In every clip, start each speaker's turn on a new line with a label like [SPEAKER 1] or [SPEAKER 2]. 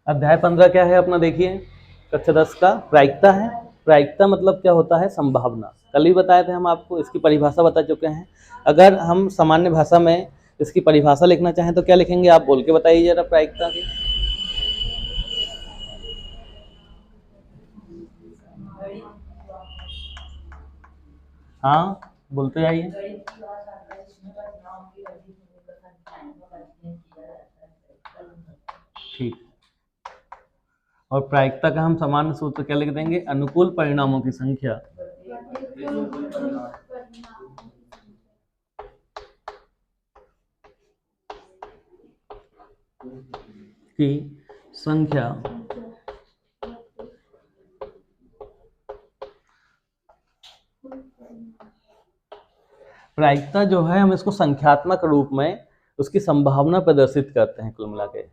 [SPEAKER 1] अध्याय 15 क्या है अपना, देखिए कक्षा 10 का प्रायिकता है। प्रायिकता मतलब क्या होता है, संभावना। कल ही बताए थे हम आपको, इसकी परिभाषा बता चुके हैं। अगर हम सामान्य भाषा में इसकी परिभाषा लिखना चाहें तो क्या लिखेंगे, आप बोल के बताइए जरा प्रायिकता की। हाँ बोलते जाइए। ठीक। और प्रायिकता का हम सामान्य सूत्र क्या लिख देंगे, अनुकूल परिणामों की संख्या। की संख्या प्रायिकता जो है हम इसको संख्यात्मक रूप में उसकी संभावना प्रदर्शित करते हैं कुल मिला के, है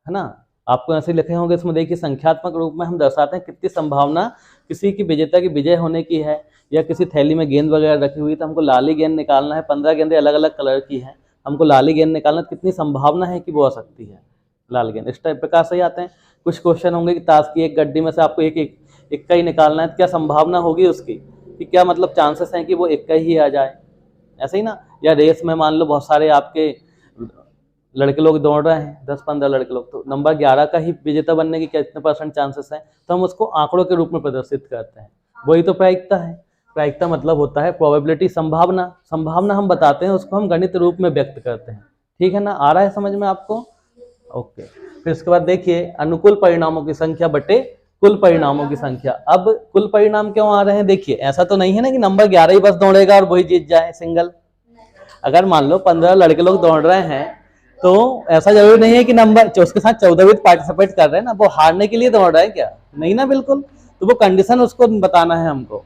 [SPEAKER 1] ना। आपको ऐसे लिखे होंगे इसमें, देखिए संख्यात्मक रूप में हम दर्शाते हैं कितनी संभावना किसी की विजेता की विजय होने की है। या किसी थैली में गेंद वगैरह रखी हुई तो हमको लाली गेंद निकालना है, 15 गेंदें अलग अलग कलर की है, हमको लाली गेंद निकालना, कितनी संभावना है कि वो आ सकती है लाल गेंद। इस टाइप प्रकार से ही आते हैं। कुछ क्वेश्चन होंगे कि ताश की एक गड्डी में से आपको एक इक्का ही निकालना है, तो क्या संभावना होगी उसकी, कि क्या मतलब चांसेस हैं कि वो इक्का ही आ जाए, ऐसे ही ना। या रेस में मान लो बहुत सारे आपके लड़के लोग दौड़ रहे हैं, 10-15 लड़के लोग, तो नंबर 11 का ही विजेता बनने की कितने % चांसेस हैं, तो हम उसको आंकड़ों के रूप में प्रदर्शित करते हैं। वही तो प्रायिकता है। प्रायिकता मतलब होता है प्रोबेबिलिटी, संभावना। संभावना हम बताते हैं, उसको हम गणित रूप में व्यक्त करते हैं। ठीक है ना, आ रहा है समझ में आपको। ओके, फिर इसके बाद देखिए अनुकूल परिणामों की संख्या बटे कुल परिणामों की संख्या। अब कुल परिणाम क्यों आ रहे हैं, देखिए ऐसा तो नहीं है ना कि नंबर 11 ही बस दौड़ेगा और वही जीत जाए सिंगल। अगर मान लो 15 लड़के लोग दौड़ रहे हैं तो ऐसा जरूरी नहीं है कि नंबर उसके साथ 14 भी पार्टिसिपेट कर रहे हैं ना, वो हारने के लिए दौड़ रहा है क्या, नहीं ना, बिल्कुल। तो वो कंडीशन उसको बताना है हमको,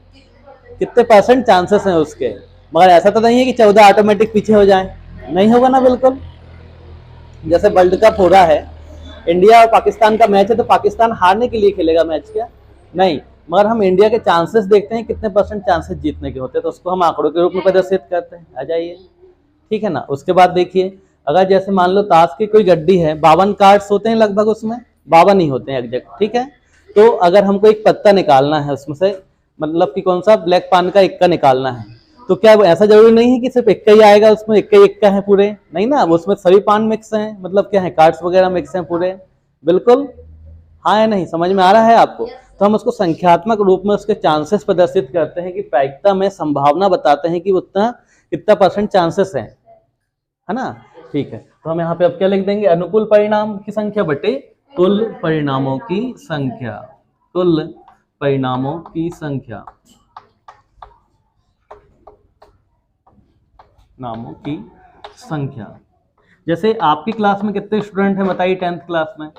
[SPEAKER 1] कितने % चांसेस हैं उसके। मगर ऐसा तो नहीं है कि 14 ऑटोमेटिक पीछे हो जाए, नहीं होगा ना, बिल्कुल। जैसे वर्ल्ड कप हो रहा है, इंडिया और पाकिस्तान का मैच है, तो पाकिस्तान हारने के लिए खेलेगा मैच क्या, नहीं। मगर हम इंडिया के चांसेस देखते हैं, कितने % चांसेस जीतने के होते हैं, तो उसको हम आंकड़ों के रूप में प्रदर्शित करते हैं। आ जाइए, ठीक है ना। उसके बाद देखिए, अगर जैसे मान लो ताश की कोई गड्डी है, 52 कार्ड्स होते हैं लगभग, उसमें 52 ही होते हैं एग्जैक्ट, ठीक है। तो अगर हमको एक पत्ता निकालना है उसमें से, मतलब कि कौन सा, ब्लैक पान का इक्का निकालना है, तो क्या ऐसा जरूरी नहीं है कि सिर्फ इक्का ही आएगा, उसमें इक्का ही इक्का है पूरे, नहीं ना, उसमें सभी पान मिक्स हैं, मतलब क्या है, कार्ड्स वगैरह मिक्स हैं पूरे, बिल्कुल। हाँ या नहीं, समझ में आ रहा है आपको। तो हम उसको संख्यात्मक रूप में उसके चांसेस प्रदर्शित करते हैं, कि प्रायिकता में संभावना बताते हैं कि उतना कितना % चांसेस है ना। ठीक है, तो हम यहाँ पे अब क्या लिख देंगे, अनुकूल परिणाम की संख्या बटे कुल परिणामों की संख्या। कुल परिणामों की संख्या, नामों की संख्या। जैसे आपकी क्लास में कितने स्टूडेंट हैं बताइए, 10th क्लास में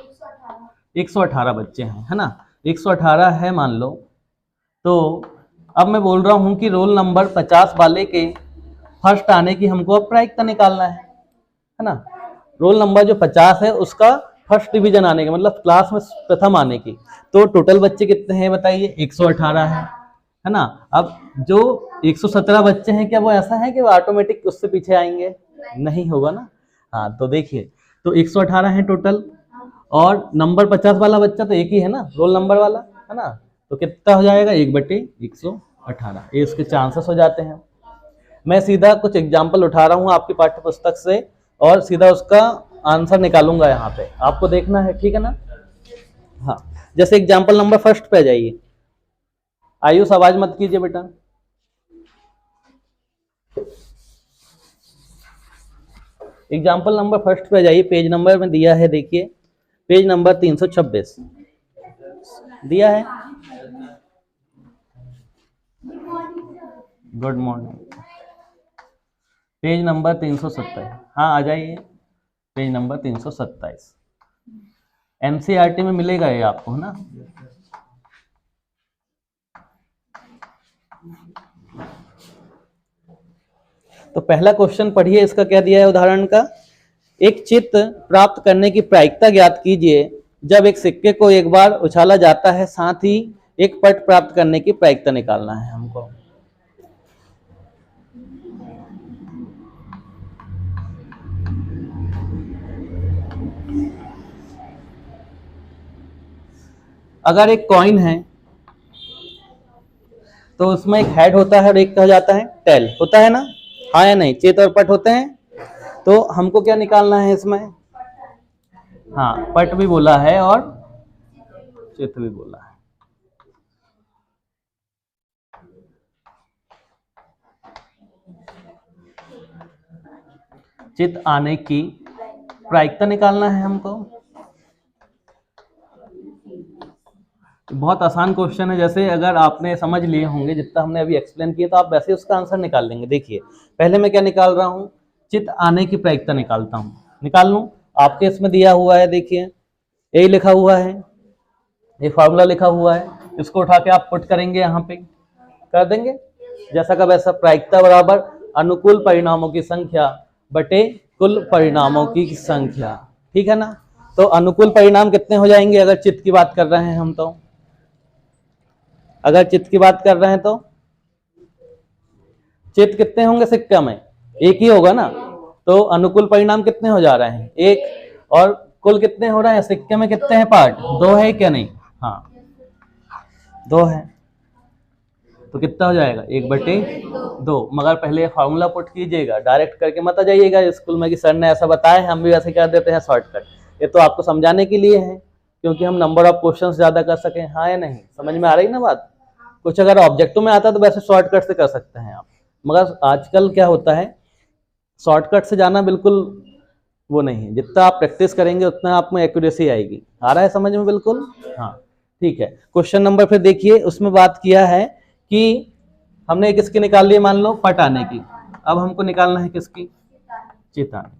[SPEAKER 1] 118 बच्चे हैं, है ना। 118 है मान लो। तो अब मैं बोल रहा हूं कि रोल नंबर 50 वाले के फर्स्ट आने की हमको अब प्रायिकता निकालना है ना। रोल नंबर जो 50 है उसका फर्स्ट डिवीजन आने की, मतलब क्लास में प्रथम आने की। तो टोटल बच्चे कितने हैं बताइए, 118 है ना। अब जो 117 बच्चे हैं, क्या वो ऐसा है कि वो ऑटोमेटिक उससे पीछे आएंगे, नहीं होगा ना। हाँ, तो देखिए, तो 118 है टोटल, और नंबर 50 वाला बच्चा तो एक ही है ना, रोल नंबर वाला, है ना। तो कितना हो जाएगा, 1/118, ये इसके चांसेस हो जाते हैं। मैं सीधा कुछ एग्जाम्पल उठा रहा हूँ आपकी पाठ्य पुस्तक से, और सीधा उसका आंसर निकालूंगा यहाँ पे, आपको देखना है, ठीक है ना। हाँ, जैसे एग्जाम्पल नंबर फर्स्ट पे जाइए। आयुष आवाज मत कीजिए बेटा। एग्जाम्पल नंबर फर्स्ट पे जाइए, पेज नंबर में दिया है, देखिए पेज नंबर 326 दिया है। Good morning. पेज नंबर 327, हाँ आ जाइए, पेज नंबर 327। एनसीईआरटी में मिलेगा ये आपको, है ना। तो पहला क्वेश्चन पढ़िए, इसका क्या दिया है उदाहरण का। एक चित्र प्राप्त करने की प्रायिकता ज्ञात कीजिए जब एक सिक्के को एक बार उछाला जाता है, साथ ही एक पट प्राप्त करने की प्रायिकता निकालना है हमको। अगर एक कॉइन है तो उसमें एक हेड होता है और एक कहा जाता है टेल, होता है ना, हाँ या नहीं, चित और पट होते हैं। तो हमको क्या निकालना है इसमें, हाँ पट भी बोला है और चित भी बोला है। चित आने की प्रायिकता निकालना है हमको। बहुत आसान क्वेश्चन है, जैसे अगर आपने समझ लिए होंगे जितना हमने अभी एक्सप्लेन किया तो आप वैसे उसका आंसर निकाल लेंगे। देखिए पहले मैं क्या निकाल रहा हूँ, चित आने की प्रायिकता निकालता हूँ, निकाल लूँ। आपके इसमें दिया हुआ है, देखिए यही लिखा हुआ है, ये फॉर्मूला लिखा हुआ है, इसको उठा के आप पुट करेंगे, यहाँ पे कर देंगे जैसा का वैसा। प्रायिकता बराबर अनुकूल परिणामों की संख्या बटे कुल परिणामों की संख्या, ठीक है ना। तो अनुकूल परिणाम कितने हो जाएंगे अगर चित्त की बात कर रहे हैं हम, तो अगर चित्त की बात कर रहे हैं तो चित्त कितने होंगे सिक्का में, एक ही होगा ना। तो अनुकूल परिणाम कितने हो जा रहे हैं, एक, और कुल कितने हो रहे हैं, सिक्के में कितने हैं पार्ट, दो है क्या नहीं, हाँ दो है। तो कितना हो जाएगा, 1/2। मगर पहले फार्मूला पुट कीजिएगा, डायरेक्ट करके मत आ जाइएगा स्कूल में कि सर ने ऐसा बताया है हम भी वैसे कर देते हैं शॉर्टकट। ये तो आपको समझाने के लिए है क्योंकि हम नंबर ऑफ क्वेश्चंस ज्यादा कर सकें, हाँ या नहीं, समझ में आ रही ना बात। कुछ अगर ऑब्जेक्टिव में आता है तो वैसे शॉर्टकट से कर सकते हैं आप, मगर आजकल क्या होता है शॉर्टकट से जाना बिल्कुल वो नहीं है, जितना आप प्रैक्टिस करेंगे उतना आप में एक्यूरेसी आएगी। आ रहा है समझ में बिल्कुल, हाँ ठीक है। क्वेश्चन नंबर फिर देखिए, उसमें बात किया है कि हमने किसकी निकाल ली, मान लो पट आने की, अब हमको निकालना है किसकी, चित आने की।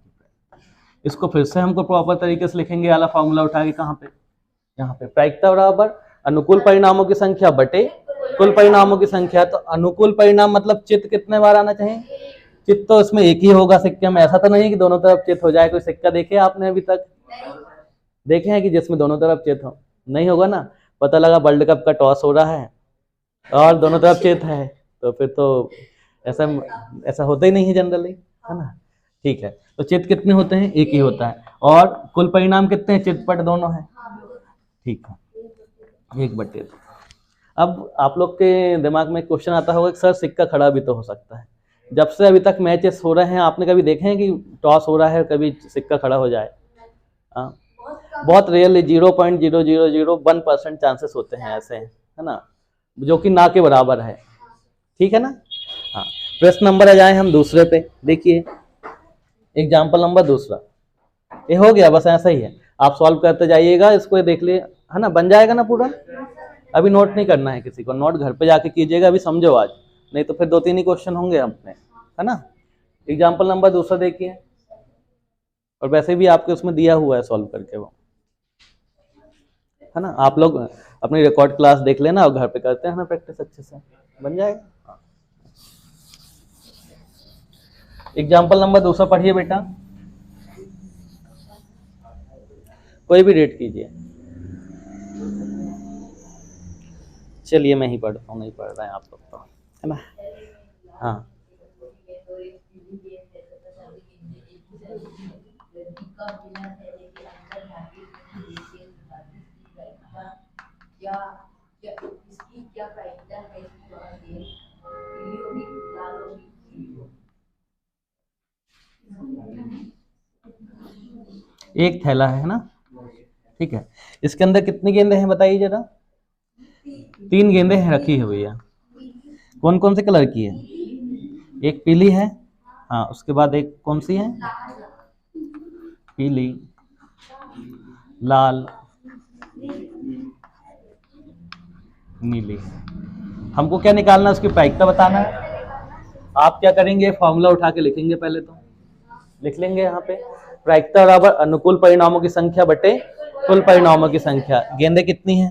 [SPEAKER 1] इसको फिर से हमको प्रॉपर तरीके से लिखेंगे, वाला फॉर्मूला उठा के कहाँ पे, यहाँ पे प्रायिकता बराबर अनुकूल परिणामों की संख्या बटे कुल परिणामों की संख्या। तो अनुकूल परिणाम मतलब चित्त कितने बार आना चाहिए, चित्त तो इसमें एक ही होगा सिक्के में, ऐसा तो नहीं कि दोनों तरफ चित्त हो जाए। कोई सिक्का देखे आपने अभी तक, देखे हैं कि जिसमें दोनों तरफ चित्त हो, नहीं होगा ना। पता लगा वर्ल्ड कप का टॉस हो रहा है और दोनों तरफ चित्त है, तो फिर तो ऐसा होता ही नहीं है जनरली, है ना। ठीक है, तो चित्त कितने होते हैं, एक ही होता है, और कुल परिणाम कितने हैं, चित्त पट दोनों है, ठीक है, 1/2। अब आप लोग के दिमाग में क्वेश्चन आता होगा कि सर सिक्का खड़ा भी तो हो सकता है। जब से अभी तक मैचेस हो रहे हैं आपने कभी देखे हैं कि टॉस हो रहा है कभी सिक्का खड़ा हो जाए, बहुत रियली 0.0001% चांसेस होते हैं ऐसे, है ना, जो कि ना के बराबर है, ठीक है ना। हाँ, प्रश्न नंबर आ जाए हम दूसरे पे, देखिए एग्जाम्पल नंबर दूसरा, ये हो गया, बस ऐसा ही है, आप सॉल्व करते जाइएगा इसको, देख लिए, है ना, बन जाएगा ना पूरा। अभी नोट नहीं करना है किसी को, नोट घर पे जाके कीजिएगा, अभी समझो आज, नहीं तो फिर 2-3 ही क्वेश्चन होंगे अपने, है ना। एग्जाम्पल नंबर दूसरा देखिए, और वैसे भी आपके उसमें दिया हुआ है सॉल्व करके वो, है ना। आप लोग अपनी रिकॉर्ड क्लास देख लेना और घर पे करते हैं ना प्रैक्टिस अच्छे से, बन जाएगा। एग्जाम्पल नंबर दूसरा पढ़िए बेटा, कोई भी रेट कीजिए। चलिए मैं ही पढ़ता हूँ, नहीं पढ़ रहे हैं आप लोग तो, है ना। हाँ एक थैला है ना, ठीक है, इसके अंदर कितनी गेंदें हैं बताइए जरा, 3 गेंदें हैं रखी हुई है, कौन कौन से कलर की है, एक पीली है, हाँ उसके बाद एक कौन सी है, पीली, लाल, नीली। हमको क्या निकालना है, उसकी प्रायिकता बताना है। आप क्या करेंगे, फॉर्मूला उठा के लिखेंगे, पहले तो लिख लेंगे यहाँ पे, प्रायिकता बराबर अनुकूल परिणामों की संख्या बटे कुल परिणामों की संख्या। गेंदें कितनी है,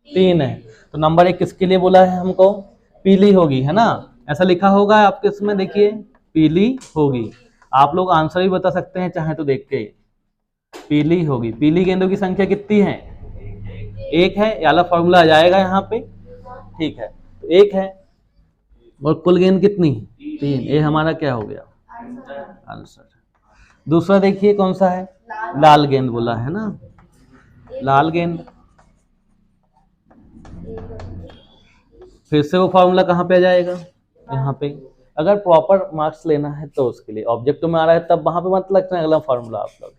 [SPEAKER 1] 3 है, तो नंबर 1 किसके लिए बोला है हमको, पीली होगी, है ना, ऐसा लिखा होगा आपके इसमें, देखिए पीली होगी। आप लोग आंसर भी बता सकते हैं चाहे तो देख के, पीली होगी। पीली गेंदों की संख्या कितनी है, 1 है, वाला फॉर्मूला आ जाएगा यहाँ पे, ठीक है, तो 1 है, और कुल गेंद कितनी, 3, ये हमारा क्या हो गया आंसर। दूसरा देखिए कौन सा है, लाल गेंद बोला है ना, लाल गेंद, फिर से वो फॉर्मूला कहाँ पे आ जाएगा, यहाँ पे। अगर प्रॉपर मार्क्स लेना है तो उसके लिए ऑब्जेक्टिव में आ रहा है तब वहां पे मत लगता है अगला फॉर्मूला आप लोग।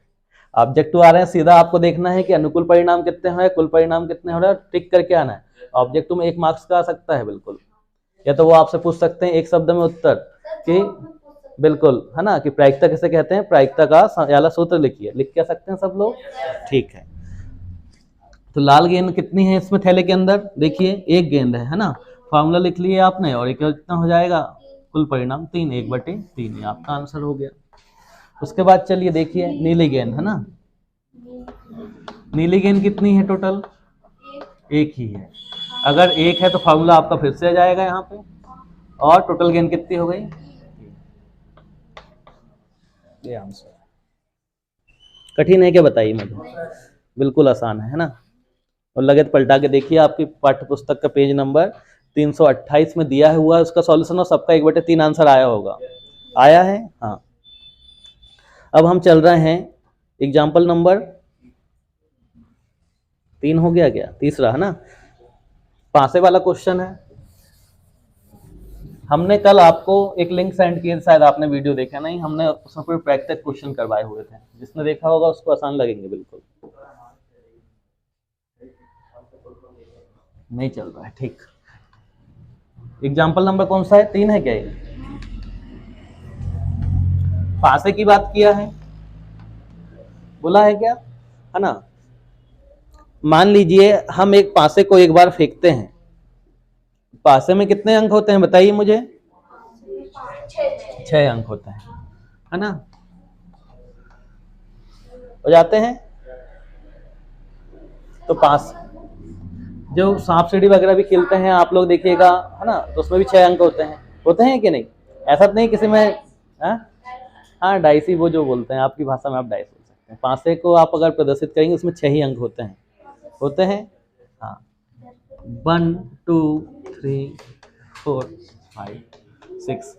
[SPEAKER 1] ऑब्जेक्टिव आ रहे हैं सीधा आपको देखना है कि अनुकूल परिणाम कितने हो रहे हैं, कुल परिणाम कितने हो रहे हैं, टिक करके आना है। ऑब्जेक्टिव में 1 मार्क्स का आ सकता है बिल्कुल, या तो वो आपसे पूछ सकते हैं एक शब्द में उत्तर कि बिल्कुल, है ना, कि प्रायिकता किसे कहते हैं, प्रायिकता का वाला सूत्र लिखिए, लिख क्या सकते हैं सब लोग, ठीक है। तो लाल गेंद कितनी है इसमें थैले के अंदर, देखिए 1 गेंद है ना, फॉर्मूला लिख लिए आपने, और एक कितना हो जाएगा, कुल परिणाम 3, 1/3, ये आपका आंसर हो गया। उसके बाद चलिए देखिए नीली गेंद, है ना, नीली गेंद कितनी है टोटल, 1 ही है। अगर 1 है तो फॉर्मूला आपका फिर से आ जाएगा यहाँ पे, और टोटल गेंद कितनी हो गई, ये आंसर। कठिन है क्या बताइए मुझे, बिल्कुल आसान है ना। और लगे तो पलटा के देखिए, आपकी पाठ्य पुस्तक का पेज नंबर 328 में दिया हुआ है उसका सॉल्यूशन, और सबका 1/3 आंसर आया होगा, आया है, हाँ। अब हम चल रहे हैं एग्जाम्पल नंबर 3 हो गया क्या, तीसरा है ना, पासे वाला क्वेश्चन है। हमने कल आपको एक लिंक सेंड किया, शायद आपने वीडियो देखा नहीं, हमने उसमें पूरे प्रैक्टिस क्वेश्चन करवाए हुए थे, जिसने देखा होगा उसको आसान लगेंगे बिल्कुल। नहीं चल रहा है, ठीक। एग्जाम्पल नंबर कौन सा है, 3 है क्या ये, पासे की बात किया है, बोला है क्या, है ना। मान लीजिए हम एक पासे को एक बार फेंकते हैं, पासे में कितने अंक होते हैं बताइए मुझे, 6 अंक होते हैं, है ना, हो जाते हैं। तो पास जो सांप सीढ़ी वगैरह भी खेलते हैं आप लोग देखिएगा, है ना, तो उसमें भी 6 अंक होते हैं कि नहीं, ऐसा तो नहीं किसी में, हाँ डाइसी वो जो बोलते हैं, आपकी भाषा में आप डाइस बोल सकते हैं। पासे को आप अगर प्रदर्शित करेंगे उसमें 6 ही अंक होते हैं, हाँ, 1 2 3 4 5 6,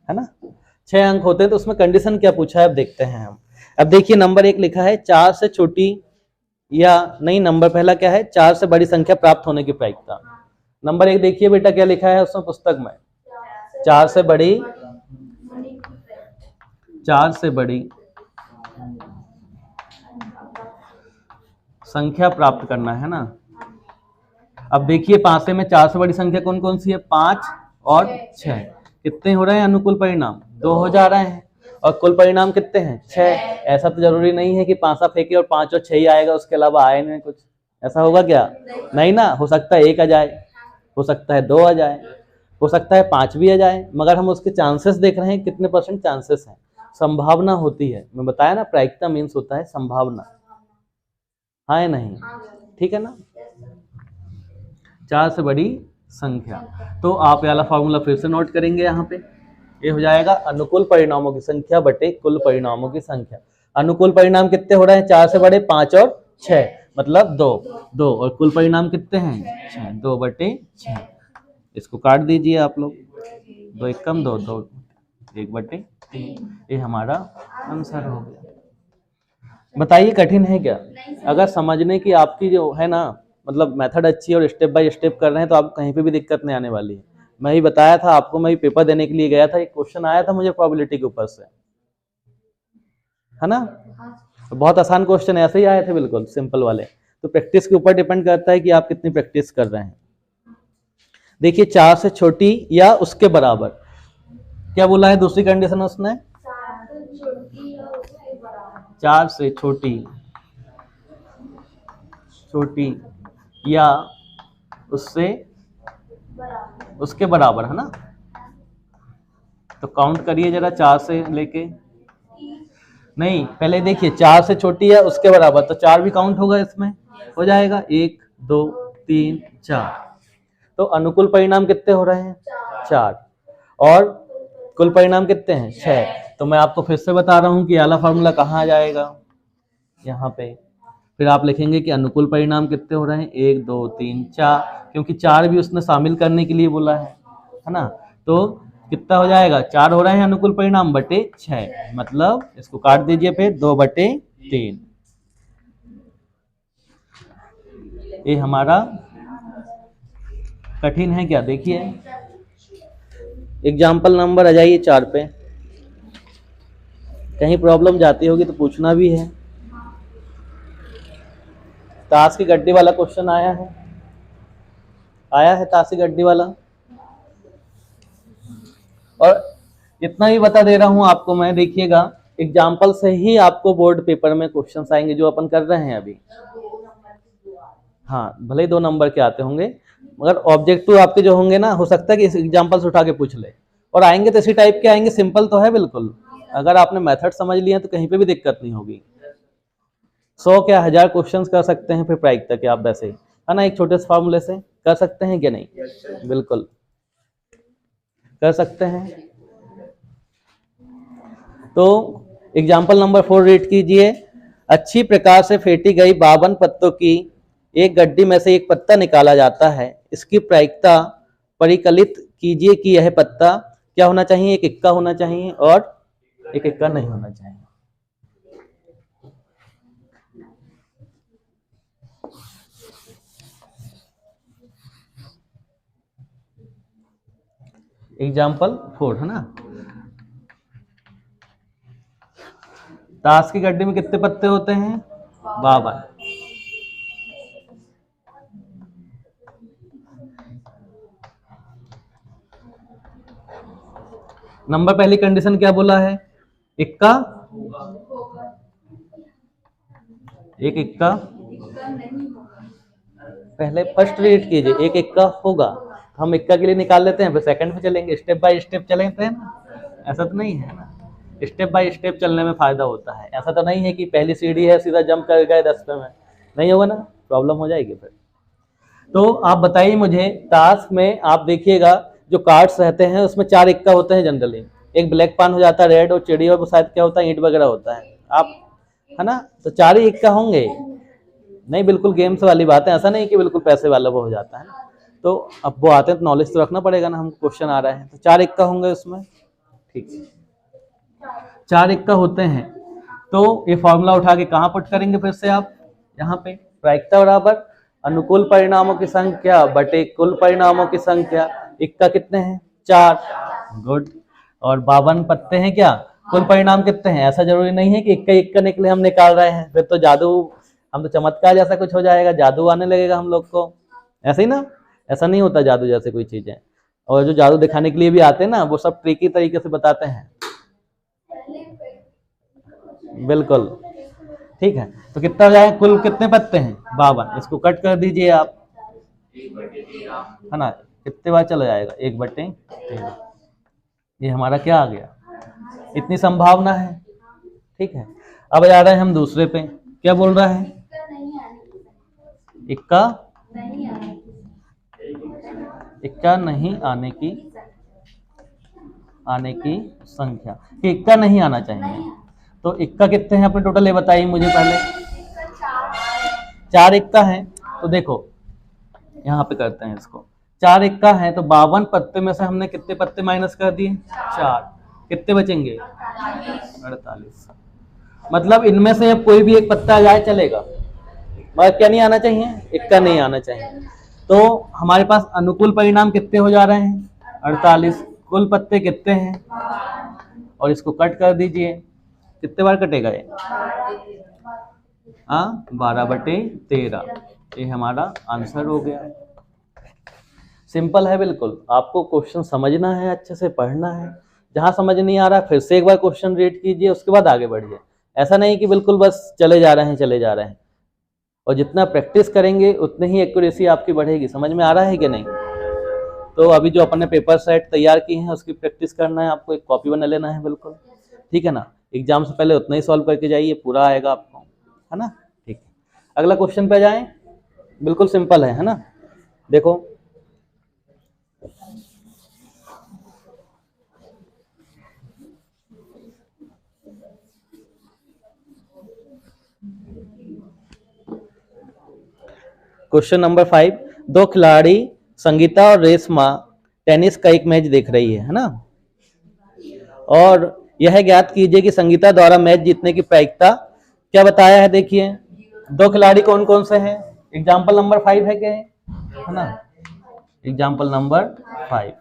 [SPEAKER 1] है ना, 6 अंक होते हैं। तो उसमें कंडीशन क्या पूछा है अब देखते हैं हम। अब देखिए नंबर 1 लिखा है 4 से छोटी या नहीं, नंबर पहला क्या है, 4 से बड़ी संख्या प्राप्त होने की प्रायिकता। नंबर 1 देखिए बेटा क्या लिखा है उसमें पुस्तक में, 4 से बड़ी संख्या प्राप्त करना है ना। अब देखिए पासे में 4 से बड़ी संख्या कौन कौन सी है, 5 और 6, कितने हो रहे हैं अनुकूल परिणाम, 2 हो जा रहे हैं, और कुल परिणाम कितने हैं, 6। ऐसा तो जरूरी नहीं है कि पासा फेंके और 5 और 6 ही आएगा, उसके अलावा आए नहीं कुछ, ऐसा होगा क्या, नहीं ना, हो सकता है 1 आ जाए, हो सकता है 2 आ जाए, हो सकता है 5 भी आ जाए, मगर हम उसके चांसेस देख रहे हैं, कितने % चांसेस हैं, संभावना होती है। मैं बताया ना प्रायिकता मीन्स होता है संभावना, हाँ या नहीं, ठीक है ना। 4 से बड़ी संख्या, तो आप ये वाला फॉर्मूला फिर से नोट करेंगे यहाँ पे, ये हो जाएगा अनुकूल परिणामों की संख्या बटे कुल परिणामों की संख्या। अनुकूल परिणाम कितने हो रहे हैं, 4 से बड़े 5 और 6, मतलब 2, और कुल परिणाम कितने हैं 6, 2/6। इसको काट दीजिए आप लोग, 2 एकम 2, 2 1/3, ये हमारा आंसर हो गया। बताइए कठिन है क्या, अगर समझने की आपकी जो है ना, मतलब मेथड अच्छी है और स्टेप बाय स्टेप कर रहे हैं तो आप कहीं पे भी दिक्कत नहीं आने वाली है। मैं ही बताया था आपको, मैं ही पेपर देने के लिए गया था, एक क्वेश्चन आया था मुझे प्रोबेबिलिटी के ऊपर से, है ना, बहुत आसान क्वेश्चन ऐसे ही आए थे बिल्कुल सिंपल वाले। तो प्रैक्टिस के ऊपर डिपेंड करता है कि आप कितनी प्रैक्टिस कर रहे हैं। देखिए 4 से छोटी या उसके बराबर, क्या बोला है दूसरी कंडीशन उसने, 4 से छोटी या उसके बराबर, है ना। तो काउंट करिए जरा, 4 से लेके, नहीं पहले देखिए 4 से छोटी या उसके बराबर, तो 4 भी काउंट होगा इसमें, हो जाएगा 1 2 3 4। तो अनुकूल परिणाम कितने हो रहे हैं 4, और कुल परिणाम कितने हैं 6। तो मैं आपको फिर से बता रहा हूं कि आला फार्मूला कहाँ आ जाएगा, यहाँ पे। फिर आप लिखेंगे कि अनुकूल परिणाम कितने हो रहे हैं 1 2 3 4, क्योंकि 4 भी उसने शामिल करने के लिए बोला है ना। तो कितना हो जाएगा, 4 हो रहे हैं अनुकूल परिणाम बटे 6, मतलब इसको काट दीजिए फिर 2/3। ये हमारा कठिन है क्या? देखिए एग्जाम्पल नंबर आ जाइए 4 पे। कहीं प्रॉब्लम जाती होगी तो पूछना भी है। ताश की गड्डी वाला क्वेश्चन आया है ताश की गड्डी वाला। और इतना ही बता दे रहा हूं आपको मैं, देखिएगा एग्जाम्पल से ही आपको बोर्ड पेपर में क्वेश्चंस आएंगे जो अपन कर रहे हैं अभी। हाँ, भले ही 2 नंबर के आते होंगे मगर ऑब्जेक्टिव आपके जो होंगे ना, हो सकता है कि इस एग्जाम्पल से उठा के पूछ ले। और आएंगे तो इसी टाइप के आएंगे, सिंपल तो है बिल्कुल। अगर आपने मेथड समझ लिया तो कहीं पे भी दिक्कत नहीं होगी। 100 क्या 1000 क्वेश्चंस कर सकते हैं फिर प्रायिकता के, आप वैसे है ना, एक छोटे से फार्मूले से कर सकते हैं क्या? नहीं, बिल्कुल कर सकते हैं। तो एग्जाम्पल नंबर 4 रीड कीजिए। अच्छी प्रकार से फेंटी गई 52 पत्तों की एक गड्डी में से एक पत्ता निकाला जाता है। इसकी प्रायिकता परिकलित कीजिए कि यह पत्ता क्या होना चाहिए? एक इक्का होना चाहिए और एक इक्का नहीं होना चाहिए। एग्जाम्पल 4 है ना। ताश की गड्डी में कितने पत्ते होते हैं? 52। नंबर पहली कंडीशन क्या बोला है? इक्का, एक इक्का। पहले फर्स्ट रीड कीजिए, एक इक्का होगा। हम इक्का के लिए निकाल लेते हैं, फिर सेकंड पे चलेंगे, स्टेप बाय स्टेप चलेंगे ना। ऐसा तो नहीं है ना, स्टेप बाय स्टेप चलने में फायदा होता है। ऐसा तो नहीं है कि पहली सीढ़ी है सीधा जंप कर गए 10 पे में, नहीं होगा ना, प्रॉब्लम हो जाएगी फिर। तो आप बताइए मुझे, टास्क में आप देखिएगा जो कार्ड्स रहते हैं उसमें 4 इक्का होते हैं जनरली। एक ब्लैक पान हो जाता है, रेड, और चिड़ी, और शायद क्या होता है, ईंट वगैरह होता है, आप है ना। तो 4 ही इक्का होंगे। नहीं, बिल्कुल गेम्स वाली बात है, ऐसा नहीं कि बिल्कुल पैसे वाला वो हो जाता है ना। तो अब वो आते हैं तो नॉलेज तो रखना पड़ेगा ना, हम क्वेश्चन आ रहा है तो 4 इक्का होंगे उसमें। ठीक है, 4 इक्का होते हैं। तो ये फॉर्मूला उठा के कहाँ पुट करेंगे फिर से आप? यहाँ पे प्रायिकता बराबर अनुकूल परिणामों की संख्या बटे कुल परिणामों की संख्या। इक्का कितने हैं? 4। गुड। और 52 पत्ते हैं क्या? कुल परिणाम कितने हैं? ऐसा जरूरी नहीं है कि इक्का इक्का निकले हम निकाल रहे हैं, फिर तो जादू, हम तो चमत्कार जैसा कुछ हो जाएगा, जादू आने लगेगा हम लोग को। ऐसे ही ना, ऐसा नहीं होता जादू जैसे कोई चीजें। और जो जादू दिखाने के लिए भी आते हैं ना, वो सब ट्रिकी तरीके से बताते हैं। बिल्कुल ठीक है। तो कितना हो जाएगा? कुल कितने पत्ते हैं? 52। इसको कट कर दीजिए आप, है ना। कितने बार चला जाएगा? 1/13। ये हमारा क्या आ गया? इतनी संभावना है। ठीक है, अब जा रहे हैं हम दूसरे पे। क्या बोल रहा है? इक्का नहीं आने की संख्या, कि इक्का नहीं आना चाहिए। तो इक्का कितने हैं अपने टोटल, ये बताइए मुझे पहले। 4 इक्का हैं। तो देखो यहाँ पे करते हैं इसको, 4 इक्का हैं तो 52 पत्ते में से हमने कितने पत्ते माइनस कर दिए? 4। कितने बचेंगे? 48। मतलब इनमें से अब कोई भी एक पत्ता आ जाए चलेगा, मगर क्या नहीं आना चाहिए? इक्का नहीं आना चाहिए। तो हमारे पास अनुकूल परिणाम कितने हो जा रहे हैं? 48। कुल पत्ते कितने हैं? और इसको कट कर दीजिए। कितने बार कटेगा ये? 12/13। ये हमारा आंसर हो गया। सिंपल है बिल्कुल। आपको क्वेश्चन समझना है, अच्छे से पढ़ना है। जहां समझ नहीं आ रहा फिर से एक बार क्वेश्चन रीड कीजिए, उसके बाद आगे बढ़िए। ऐसा नहीं कि बिल्कुल बस चले जा रहे हैं। और जितना प्रैक्टिस करेंगे उतनी ही एक्यूरेसी आपकी बढ़ेगी। समझ में आ रहा है कि नहीं? तो अभी जो अपने पेपर सेट तैयार किए हैं उसकी प्रैक्टिस करना है आपको, एक कॉपी बना लेना है बिल्कुल, ठीक है ना। एग्जाम से पहले उतना ही सॉल्व करके जाइए, पूरा आएगा आपको, है ना। ठीक है, अगला क्वेश्चन पे जाएं। बिल्कुल सिंपल है ना। देखो क्वेश्चन नंबर 5। 2 खिलाड़ी संगीता और रेशमा टेनिस का एक मैच देख रही है ना। और यह ज्ञात कीजिए कि संगीता द्वारा मैच जीतने की प्रायिकता क्या बताया है। देखिए 2 खिलाड़ी कौन कौन से हैं? एग्जाम्पल नंबर 5 है क्या है ना, एग्जाम्पल नंबर 5।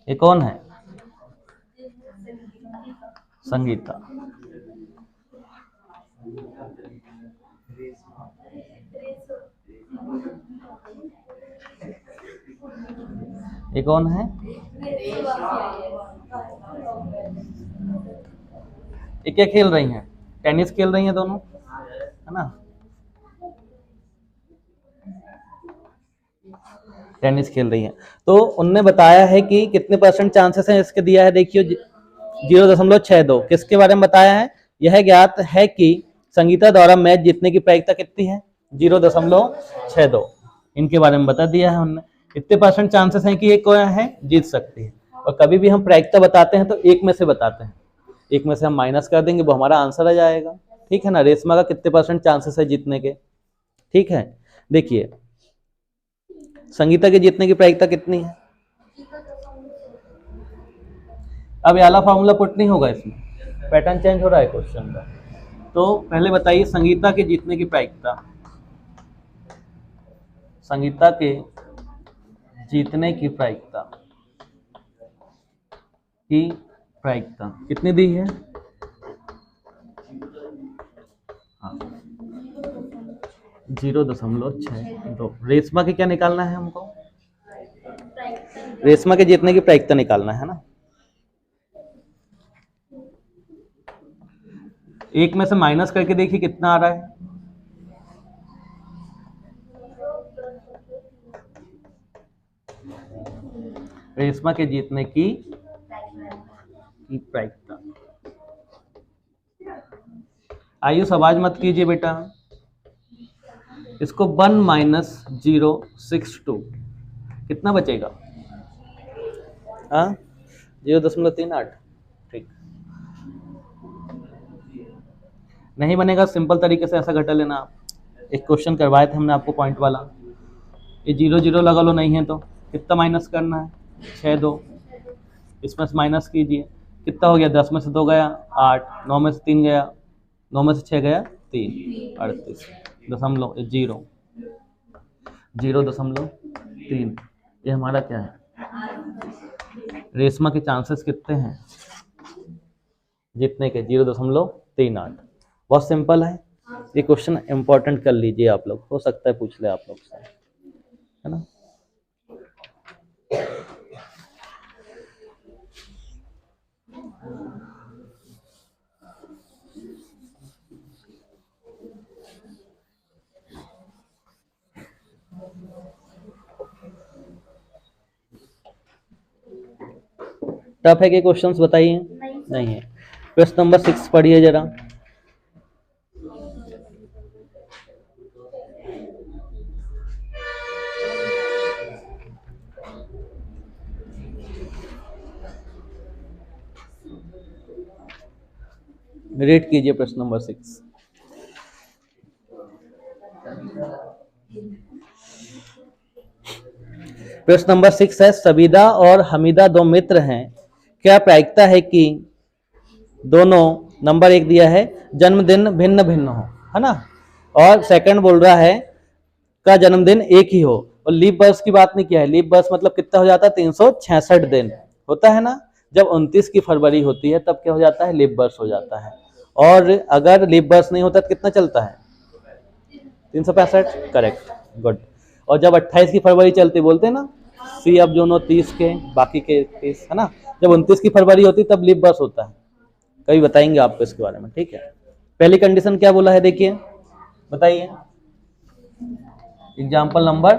[SPEAKER 1] ये कौन है, संगीता। ये कौन है, ये क्या खेल रही हैं, टेनिस खेल रही हैं दोनों, है ना, टेनिस खेल रही हैं। तो उनने बताया है कि कितने परसेंट चांसेस हैं इसके, दिया है देखियो 0.62। किसके बारे में बताया है, यह ज्ञात है कि संगीता द्वारा मैच जीतने की प्रायिकता कितनी है, 0.62। इनके बारे में बता दिया है उन्होंने, कितने परसेंट चांसेस हैं कि ये कोई है जीत सकती है। और कभी भी हम प्रायिकता बताते हैं तो एक में से बताते हैं, एक में से हम माइनस कर देंगे, वो हमारा आंसर आ जाएगा, ठीक है ना। रेशमा का कितने परसेंट चांसेस है जीतने के, ठीक है। देखिए संगीता के जीतने की प्रायिकता कितनी है, अब वाला फॉर्मूला पुट नहीं होगा, इसमें पैटर्न चेंज हो रहा है क्वेश्चन का। तो पहले बताइए संगीता के जीतने की प्रायिकता, संगीता के जीतने की प्रायिकता कितनी दी है, हाँ 0.62। रेशमा के क्या निकालना है हमको, रेशमा के जीतने की प्रायिकता निकालना है ना। एक में से माइनस करके देखिए कितना आ रहा है, रेशमा के जीतने की प्रायिकता। आयुष आवाज मत कीजिए बेटा, इसको 1 - 0.62 कितना बचेगा, हाँ 0.38। ठीक नहीं बनेगा, सिंपल तरीके से ऐसा घटा लेना आप। एक क्वेश्चन करवाए थे हमने आपको पॉइंट वाला, ये 0 0 लगा लो, नहीं है तो कितना माइनस करना है, 6 2, इसमें से माइनस कीजिए, कितना हो गया, 10 में से 2 गया 8, 9 में से 3 गया, 9 में से 6 गया 3, 38.0 0.3। ये हमारा क्या है, रेशमा के चांसेस कितने हैं जीतने के, 0.38। बहुत सिंपल है ये क्वेश्चन, इंपॉर्टेंट कर लीजिए आप लोग, हो सकता है पूछ ले आप लोग से, है ना। टफ है कि क्वेश्चंस बताइए, नहीं है। प्रश्न नंबर 6 पढ़िए जरा, रीड कीजिए प्रश्न नंबर 6। प्रश्न नंबर 6 है, सबिदा और हमीदा दो मित्र हैं, क्या प्रायिकता है कि दोनों, नंबर 1 दिया है जन्मदिन भिन्न भिन्न हो, है ना, और सेकंड बोल रहा है का जन्मदिन एक ही हो, और लीप वर्ष की बात नहीं किया है। लीप वर्ष मतलब कितना हो जाता है, 366 दिन होता है ना। जब 29 की फरवरी होती है तब क्या हो जाता है, लीप वर्ष हो जाता है। और अगर लीप वर्ष नहीं होता तो कितना चलता है, 365, करेक्ट, गुड। और जब 28 की फरवरी चलती, बोलते हैं ना सी अब जो 30 के बाकी के 30, है ना। जब 29 की फरवरी होती तब लीप वर्ष होता है, कभी बताएंगे आपको इसके बारे में, ठीक है। पहली कंडीशन क्या बोला है, देखिए बताइए, एग्जाम्पल नंबर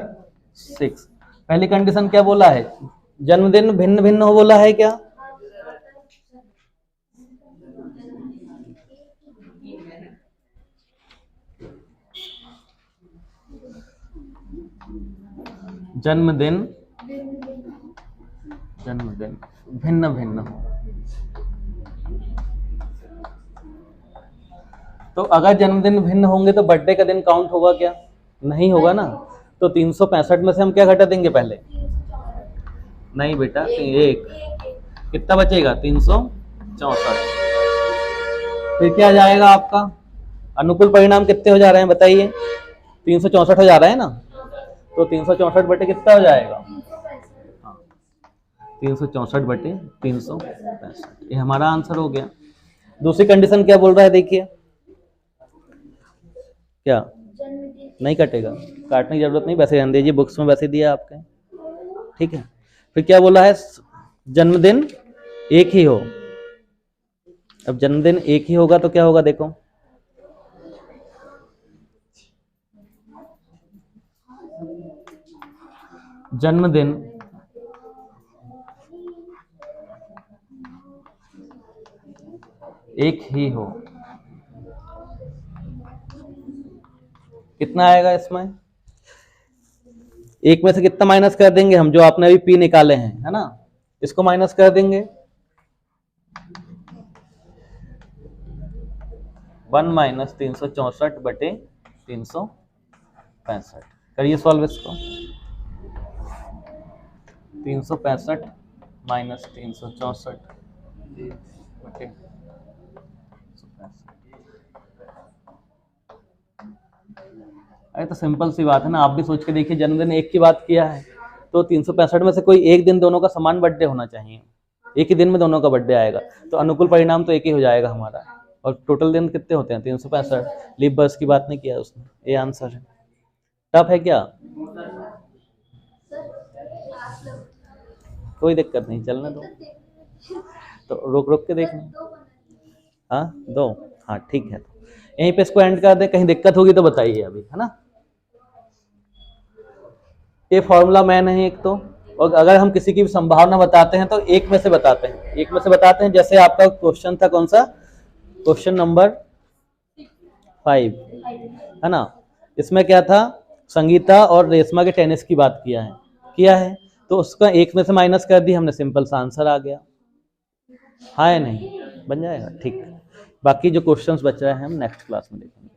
[SPEAKER 1] 6 पहली कंडीशन क्या बोला है, जन्मदिन भिन्न भिन्न हो बोला है क्या, जन्मदिन भिन्न भिन्न हो। तो अगर जन्मदिन भिन्न होंगे तो बर्थडे का दिन काउंट होगा क्या, नहीं होगा ना। तो 365 में से हम क्या घटा देंगे पहले, नहीं बेटा, एक कितना बचेगा, 364। फिर क्या आ जाएगा आपका अनुकूल परिणाम कितने हो जा रहे हैं बताइए, 364 हो जा रहा है ना, तो 364 बटे कितना हो जाएगा, 364/365, ये हमारा आंसर हो गया। दूसरी कंडीशन क्या बोल रहा है देखिए, क्या नहीं कटेगा, काटने की जरूरत नहीं, वैसे रहने दीजिए, बुक्स में वैसे दिया आपके, ठीक है। फिर क्या बोला है, जन्मदिन एक ही हो। अब जन्मदिन एक ही होगा तो क्या होगा देखो, जन्मदिन एक ही हो, कितना आएगा इसमें, एक में से कितना माइनस कर देंगे हम, जो आपने अभी पी निकाले हैं, है ना, इसको माइनस कर देंगे, 1 - 364/365। करिए सॉल्व इसको, 365 - 364 बटे 365। अरे तो सिंपल सी बात है ना, आप भी सोच के देखिए, जन्मदिन एक की बात किया है तो 365 में से कोई एक दिन दोनों का समान बर्थडे होना चाहिए, एक ही दिन में दोनों का बर्थडे आएगा, तो अनुकूल परिणाम तो एक ही हो जाएगा हमारा। और टोटल दिन कितने होते हैं, 365, लीप बर्स की बात नहीं किया उसने, ये आंसर है। टफ है क्या, कोई दिक्कत नहीं, चलने दो, तो रुक रुक के देखना, हाँ दो, हाँ ठीक है, तो यहीं पे इसको एंड कर दे, कहीं दिक्कत होगी तो बताइए अभी, है ना। ये फॉर्मूला मैन है एक तो, और अगर हम किसी की भी संभावना बताते हैं तो एक में से बताते हैं, एक में से बताते हैं, जैसे आपका क्वेश्चन था कौन सा, क्वेश्चन नंबर 5, है ना, इसमें क्या था, संगीता और रेशमा के टेनिस की बात किया है, तो उसका एक में से माइनस कर दी हमने, सिंपल सा आंसर आ गया, हाँ या नहीं, बन जाएगा, ठीक। बाकी जो क्वेश्चंस बच रहे हैं हम नेक्स्ट क्लास में देखेंगे।